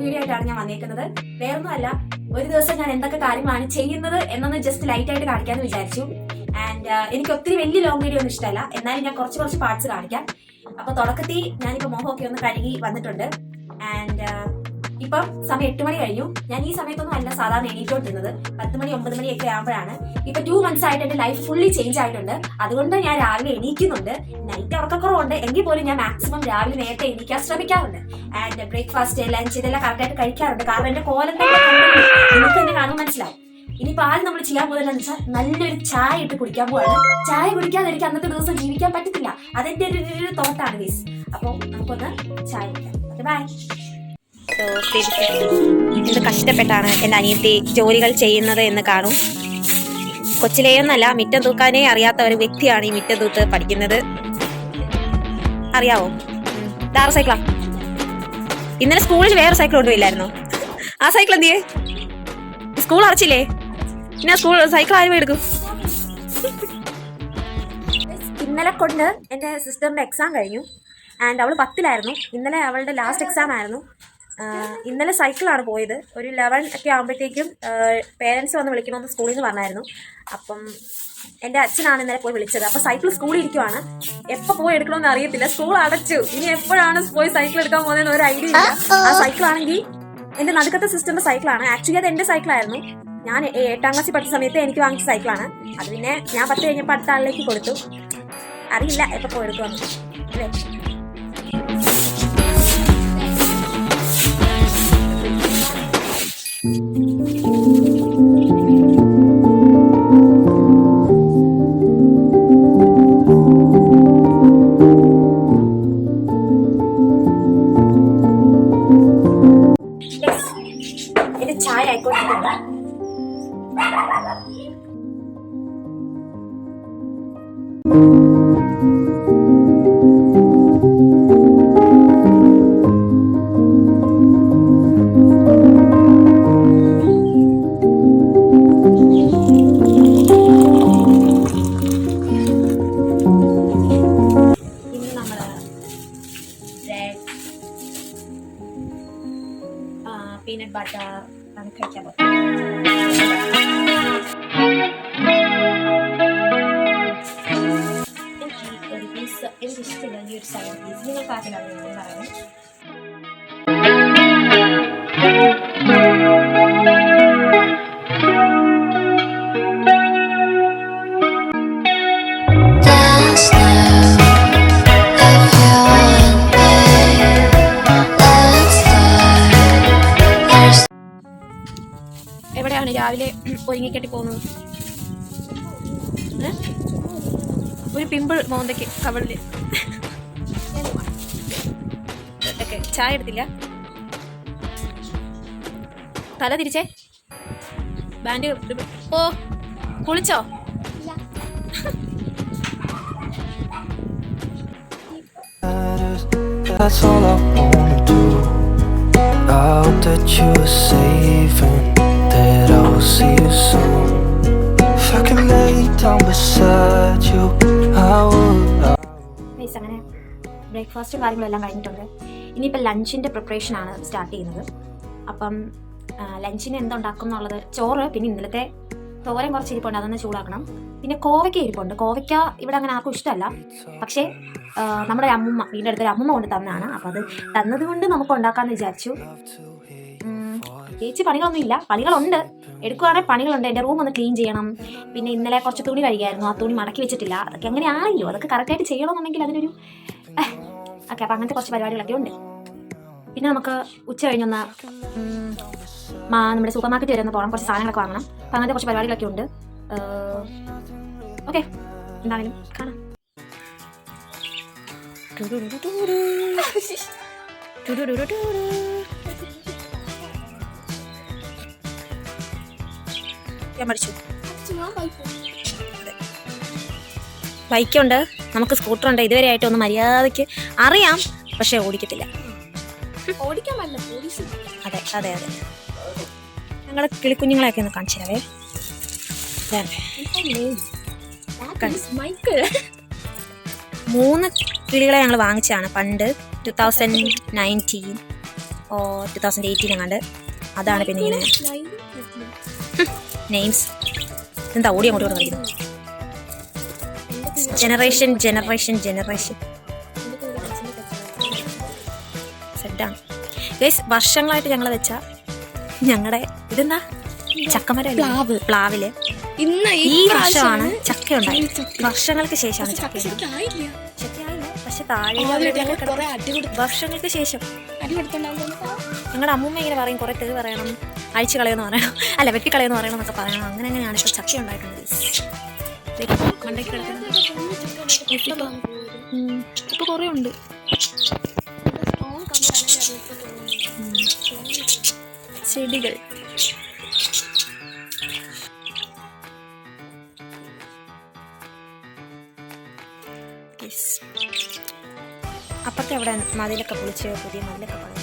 Video ആയിട്ടാണ് ഞാൻ വന്നേക്കുന്നത്. വേറൊന്നുമല്ല, ഒരു ദിവസം ഞാൻ എന്തൊക്കെ കാര്യങ്ങളാണ് ചെയ്യുന്നത് എന്നൊന്ന് ജസ്റ്റ് ലൈറ്റ് ആയിട്ട് കാണിക്കാന്ന് വിചാരിച്ചു. ആൻഡ് എനിക്ക് ഒത്തിരി വലിയ ലോങ് വീഡിയോ ഒന്നും ഇഷ്ടമല്ല, എന്നാലും ഞാൻ കുറച്ച് പാർട്സ് കാണിക്കാം. അപ്പൊ തുടക്കത്തിൽ ഞാനിപ്പോ മുഖമൊക്കെ ഒന്ന് കഴുകി വന്നിട്ടുണ്ട്. ആൻഡ് ഇപ്പം സമയം 8 മണി കഴിഞ്ഞു. ഞാൻ ഈ സമയത്തൊന്നും അല്ല സാധാരണ എണീറ്റോണ്ടിരുന്നത്. 10 മണി 9 മണിയൊക്കെ ആകുമ്പോഴാണ്. ഇപ്പൊ 2 months ആയിട്ട് എന്റെ ലൈഫ് ഫുള്ളി ചേഞ്ച് ആയിട്ടുണ്ട്. അതുകൊണ്ട് ഞാൻ രാവിലെ എണീക്കുന്നുണ്ട്. നൈറ്റ് ഉറക്കക്കുറവുണ്ട്, എങ്കിൽ പോലും ഞാൻ മാക്സിമം രാവിലെ നേരത്തെ എണീക്കാൻ ശ്രമിക്കാറുണ്ട്. ആൻഡ് ബ്രേക്ക്ഫാസ്റ്റ്, ലഞ്ച് ഇതെല്ലാം കറക്റ്റായിട്ട് കഴിക്കാറുണ്ട്. കാരണം എന്റെ കോലം നിങ്ങൾക്ക് തന്നെ കാണുമ്പോൾ മനസ്സിലാവും. ഇനിയിപ്പോൾ ആദ്യം നമ്മൾ ചെയ്യാൻ പോകുന്നതെന്ന് വെച്ചാൽ നല്ലൊരു ചായ ഇട്ട് കുടിക്കാൻ പോവാണ്. ചായ കുടിക്കാതെ എനിക്ക് അന്നത്തെ ദിവസം ജീവിക്കാൻ പറ്റത്തില്ല. അതെന്റെ ഒരു തോട്ടാണ് ഗയ്സ്. അപ്പോൾ നമുക്കൊന്ന് ചായ കുടിക്കാം. Okay, bye. എന്ത് കഷ്ടപ്പെട്ടാണ് എൻ്റെ അനിയത്തി ജോലികൾ ചെയ്യുന്നത് എന്ന് കാണും. കൊച്ചിലെയൊന്നല്ല, മിറ്റം തൂക്കാനേ അറിയാത്ത ഒരു വ്യക്തിയാണ് ഈ മിറ്റം തൂത്ത് പഠിക്കുന്നത്. അറിയാവോ? വേറെ സൈക്കിളാ. ഇന്നലെ സ്കൂളിൽ വേറെ സൈക്കിൾ കൊണ്ടുപോയില്ലായിരുന്നോ? ആ സൈക്കിൾ എന്തിയേ? സ്കൂൾ അടച്ചില്ലേ? പിന്നെ സ്കൂൾ സൈക്കിൾ ആരും എടുക്കും? ഇന്നലെ കൊണ്ട് എൻ്റെ സിസ്റ്ററിന്റെ എക്സാം കഴിഞ്ഞു. ആൻഡ് അവൾ 10ലായിരുന്നു. ഇന്നലെ അവളുടെ ലാസ്റ്റ് എക്സാം ആയിരുന്നു. ഇന്നലെ സൈക്കിളാണ് പോയത്. ഒരു 11 ഒക്കെ ആകുമ്പോഴത്തേക്കും പേരൻസ് വന്ന് വിളിക്കണമെന്ന് സ്കൂളിൽ നിന്ന് പറഞ്ഞായിരുന്നു. അപ്പം എൻ്റെ അച്ഛനാണ് ഇന്നലെ പോയി വിളിച്ചത്. അപ്പം സൈക്കിൾ സ്കൂളിൽ ഇരിക്കുവാണ്. എപ്പോൾ പോയി എടുക്കണമെന്ന് അറിയത്തില്ല. സ്കൂൾ അടച്ചു. ഇനി എപ്പോഴാണ് പോയി സൈക്കിൾ എടുക്കാൻ പോകുന്നതെന്ന് ഒരു ഐഡിയ ഇല്ല. ആ സൈക്കിളാണെങ്കിൽ എൻ്റെ നടുക്കത്തെ സിസ്റ്ററിന്റെ സൈക്കിളാണ്. ആക്ച്വലി അത് എൻ്റെ സൈക്കിളായിരുന്നു. ഞാൻ 8ാം ക്ലാസ്സിൽ പഠിച്ച സമയത്ത് എനിക്ക് വാങ്ങിച്ച സൈക്കിളാണ്. അത് പിന്നെ ഞാൻ 10 കഴിഞ്ഞപ്പോൾ അടുത്ത ആളിലേക്ക് കൊടുത്തു. അറിയില്ല എപ്പോൾ പോയി എടുക്കുമെന്ന് അല്ലേ. എന്റെ ചായ ആയിക്കോട്ടിട്ടുണ്ട്. പീനട്ട് ബട്ടർ ആണ് കഴിക്കാൻ പോകുന്നത്. എനിക്കിഷ്ടമില്ല ഈ ഒരു സൈഡ് പീസ്. നിങ്ങൾക്ക് ആർക്കെല്ലാം പറയുന്നത്? എവിടെയാണ് രാവിലെ ഒരുങ്ങിക്കെട്ടി പോകുന്നത്? ഒരു പിമ്പിൾ മോന്തയ്ക്ക് കവളില്. ചായ എടുത്തില്ല? തല തിരിച്ചേ. ബാൻഡ് ഓ കുളിച്ചോ? That's all I wanna do. I hope that you are safe and that I will see you soon. If I can lay down beside you, I would. അങ്ങനെ ബ്രേക്ക്ഫാസ്റ്റും കാര്യങ്ങളെല്ലാം കഴിഞ്ഞിട്ടുണ്ട്. ഇനിയിപ്പോൾ ലഞ്ചിൻ്റെ പ്രിപ്പറേഷനാണ് സ്റ്റാർട്ട് ചെയ്യുന്നത്. അപ്പം ലഞ്ചിന് എന്തുണ്ടാക്കും എന്നുള്ളത്, ചോറ്, പിന്നെ ഇന്നലത്തെ തോരൻ കുറച്ച് ഇരിപ്പുണ്ട്, അതൊന്ന് ചൂടാക്കണം. പിന്നെ കോവയ്ക്ക ഇരിപ്പുണ്ട്. കോവയ്ക്ക ഇവിടെ അങ്ങനെ ആർക്കും ഇഷ്ടമല്ല. പക്ഷേ നമ്മുടെ അമ്മൂമ്മ, വീടിൻ്റെ അടുത്തൊരു അമ്മൂമ്മ കൊണ്ട് തന്നതാണ്. അപ്പം അത് തന്നത് കൊണ്ട് നമുക്ക് ഉണ്ടാക്കാമെന്ന് വിചാരിച്ചു. ചേച്ചി പണികളൊന്നും ഇല്ല, പണികളുണ്ട്, എടുക്കുവാണെങ്കിൽ പണികളുണ്ട്. എൻ്റെ റൂം ഒന്ന് ക്ലീൻ ചെയ്യണം. പിന്നെ ഇന്നലെ കുറച്ച് തുണി കഴുകിയായിരുന്നു, ആ തുണി മടക്കി വെച്ചിട്ടില്ല. അതൊക്കെ അങ്ങനെ ആണല്ലോ, അതൊക്കെ കറക്റ്റായിട്ട് ചെയ്യണമെന്നുണ്ടെങ്കിൽ അതിനൊരു ഓക്കെ. അപ്പം അങ്ങനത്തെ കുറച്ച് പരിപാടികളൊക്കെ ഉണ്ട്. പിന്നെ നമുക്ക് ഉച്ച കഴിഞ്ഞൊന്ന് നമ്മുടെ സൂപ്പർ മാർക്കറ്റ് വരെ ഒന്ന് പോകണം, കുറച്ച് സാധനങ്ങളൊക്കെ വാങ്ങണം. അപ്പം അങ്ങനത്തെ കുറച്ച് പരിപാടികളൊക്കെ ഉണ്ട്. ഓക്കെ, എന്താണെങ്കിലും കാണാം. ബൈക്കുണ്ട്, നമുക്ക് സ്കൂട്ടറുണ്ട്. ഇതുവരെ ആയിട്ട് ഒന്ന് മര്യാദയ്ക്ക് അറിയാം, പക്ഷെ ഓടിക്കത്തില്ല. ഓടിക്കാൻ പറ്റില്ല, പോലീസ്. അതെ അതെ അതെ. ഞങ്ങൾ കിളിക്കുഞ്ഞുങ്ങളെയൊക്കെ ഒന്ന് കാണിച്ചു തരാവേ. 3 കിളികളെ ഞങ്ങൾ വാങ്ങിച്ചതാണ് പണ്ട്, 2019. 2018 കണ്ട്. അതാണ് പിന്നെ ഇങ്ങനെ നെയിംസ് എന്താ ഓടി അങ്ങോട്ട് കളിക്കുന്നു. ജനറേഷൻ സെറ്റാണ് ഗൈസ്. വർഷങ്ങളായിട്ട് ഞങ്ങൾ വെച്ച ഞങ്ങളുടെ ഇതെന്താ ചക്കമരം പ്ലാവില് ഈ വർഷമാണ് ചക്ക ഉണ്ടായി. വർഷങ്ങൾക്ക് ശേഷമാണ് ചക്കയായില്ല, പക്ഷെ താഴെ വർഷങ്ങൾക്ക് ശേഷം ഞങ്ങളുടെ അമ്മൂമ്മ ഇങ്ങനെ പറയും കുറെ തെറി പറയണം, അഴിച്ചു കളയെന്ന് പറയണം, അല്ല വെട്ടിക്കളയെന്ന് പറയണം എന്നൊക്കെ പറയണം. അങ്ങനെയാണ് ഇപ്പോൾ ചക്ക ഉണ്ടായിട്ടുണ്ട്. ഇപ്പൊ കുറെ ഉണ്ട്. ചെടികൾ അപ്പുറത്തെ അവിടെ മതിലൊക്കെ പൊളിച്ച് പുതിയ മതിലൊക്കെ പണിത്.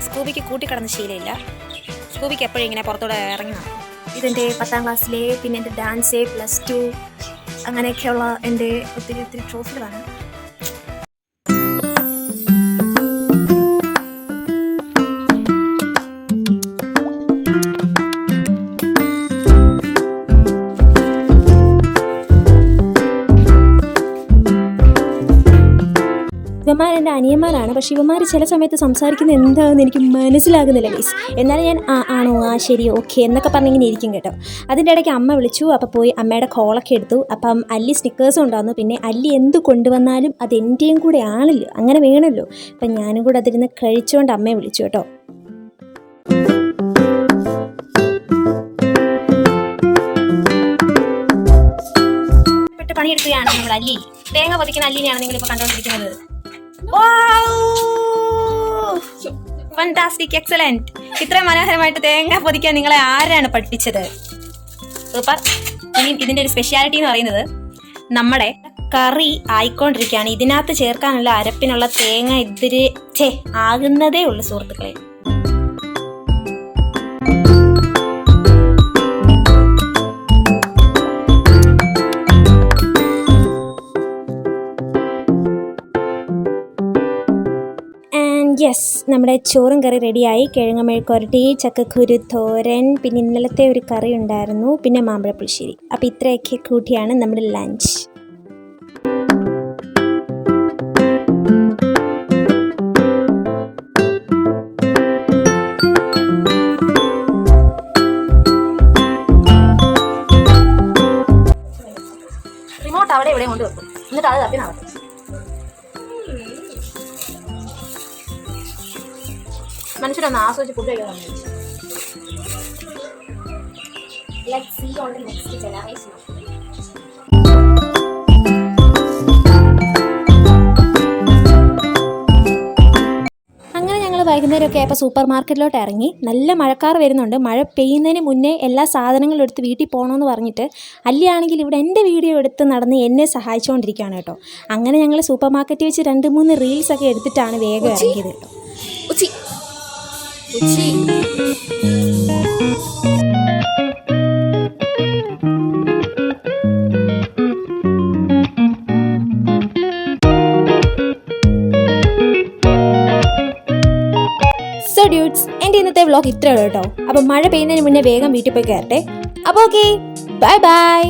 സ്കൂബിക്ക് കൂട്ടിക്കിടന്ന് ശീലമില്ല. സ്കൂബിക്ക് എപ്പോഴും ഇങ്ങനെ പുറത്തോടെ ഇറങ്ങി നടക്കും. ഇതെൻ്റെ 10ാം ക്ലാസ്സിലെ, പിന്നെ എൻ്റെ ഡാൻസ്, +2 അങ്ങനെയൊക്കെയുള്ള എൻ്റെ ഒത്തിരി ട്രോഫികളാണ്. ഇവന്മാർ എൻ്റെ അനിയന്മാരാണ്. പക്ഷേ ഇവന്മാർ ചില സമയത്ത് സംസാരിക്കുന്നത് എന്താണെന്ന് എനിക്ക് മനസ്സിലാകുന്നില്ല ഗൈസ്. എന്നാലും ഞാൻ ആണോ ശരി ഓക്കെ എന്നൊക്കെ പറഞ്ഞിങ്ങനെ ഇരിക്കും കേട്ടോ. അതിൻ്റെ ഇടയ്ക്ക് അമ്മ വിളിച്ചു. അപ്പോൾ പോയി അമ്മയുടെ കോളൊക്കെ എടുത്തു. അപ്പം അല്ലി സ്നിക്കേഴ്സും ഉണ്ടായിരുന്നു. പിന്നെ അല്ലി എന്ത് കൊണ്ടുവന്നാലും അത് എൻ്റെയും കൂടെ ആണല്ലോ, അങ്ങനെ വേണമല്ലോ. അപ്പം ഞാനും കൂടെ അതിരുന്ന് കഴിച്ചുകൊണ്ട് അമ്മയെ വിളിച്ചു കേട്ടോ. പണിയെടുക്കുകയാണ് നമ്മൾ അല്ലി. തേങ്ങ പൊതിക്കുന്ന അല്ലിനെയാണ് നിങ്ങളിപ്പോൾ കണ്ടുകൊണ്ടിരിക്കുന്നത്. Fantastic, excellent. ഇത്രയും മനോഹരമായിട്ട് തേങ്ങ പൊതിക്കാൻ നിങ്ങളെ ആരാണ് പഠിപ്പിച്ചത്? സൂപ്പർ. ഇനി ഇതിന്റെ ഒരു സ്പെഷ്യാലിറ്റി എന്ന് പറയുന്നത് നമ്മുടെ കറി ആയിക്കൊണ്ടിരിക്കുകയാണ്. ഇതിനകത്ത് ചേർക്കാനുള്ള അരപ്പിനുള്ള തേങ്ങ ആകുന്നതേ ഉള്ളൂ സുഹൃത്തുക്കളെ. യെസ്, നമ്മുടെ ചോറും കറി റെഡിയായി. കിഴങ്ങ് മെഴുക്കുവരട്ടി, ചക്കക്കുരു തോരൻ, പിന്നെ ഇന്നലത്തെ ഒരു കറി ഉണ്ടായിരുന്നു, പിന്നെ മാമ്പഴ പുളിശ്ശേരി. അപ്പോൾ ഇത്രയൊക്കെ കൂട്ടിയാണ് നമ്മുടെ ലഞ്ച്. റിമോട്ട് അവിടെ ഇവിടെ കൊണ്ട് വെക്കും, എന്നിട്ട് അത് തപ്പി നടക്കും. മനുഷ്യരൊന്ന് ആസ്വദിച്ച് ഫുഡ് കഴിക്കാൻ. Let's see on the next generation. അങ്ങനെ ഞങ്ങൾ വൈകുന്നേരമൊക്കെ ആയപ്പോൾ സൂപ്പർ മാർക്കറ്റിലോട്ട് ഇറങ്ങി. നല്ല മഴക്കാർ വരുന്നുണ്ട്. മഴ പെയ്യുന്നതിന് മുന്നേ എല്ലാ സാധനങ്ങളും എടുത്ത് വീട്ടിൽ പോകണമെന്ന് പറഞ്ഞിട്ട് അല്ലിയാണെങ്കിൽ ഇവിടെ എൻ്റെ വീഡിയോ എടുത്ത് നടന്ന് എന്നെ സഹായിച്ചുകൊണ്ടിരിക്കുകയാണ് കേട്ടോ. അങ്ങനെ ഞങ്ങൾ സൂപ്പർ മാർക്കറ്റിൽ വെച്ച് 2-3 റീൽസൊക്കെ എടുത്തിട്ടാണ് വേഗം ഇറങ്ങിയത് കേട്ടോ. സോ ഡ്യൂഡ്സ്, എൻ്റെ ഇന്നത്തെ വ്ളോഗ് ഇത്രയേ ഉള്ളൂ കേട്ടോ. അപ്പോൾ മഴ പെയ്യുന്നതിന് മുന്നേ വേഗം വീട്ടിൽ പോയി കയറട്ടെ. അപ്പോൾ ഓക്കെ, ബൈ ബൈ.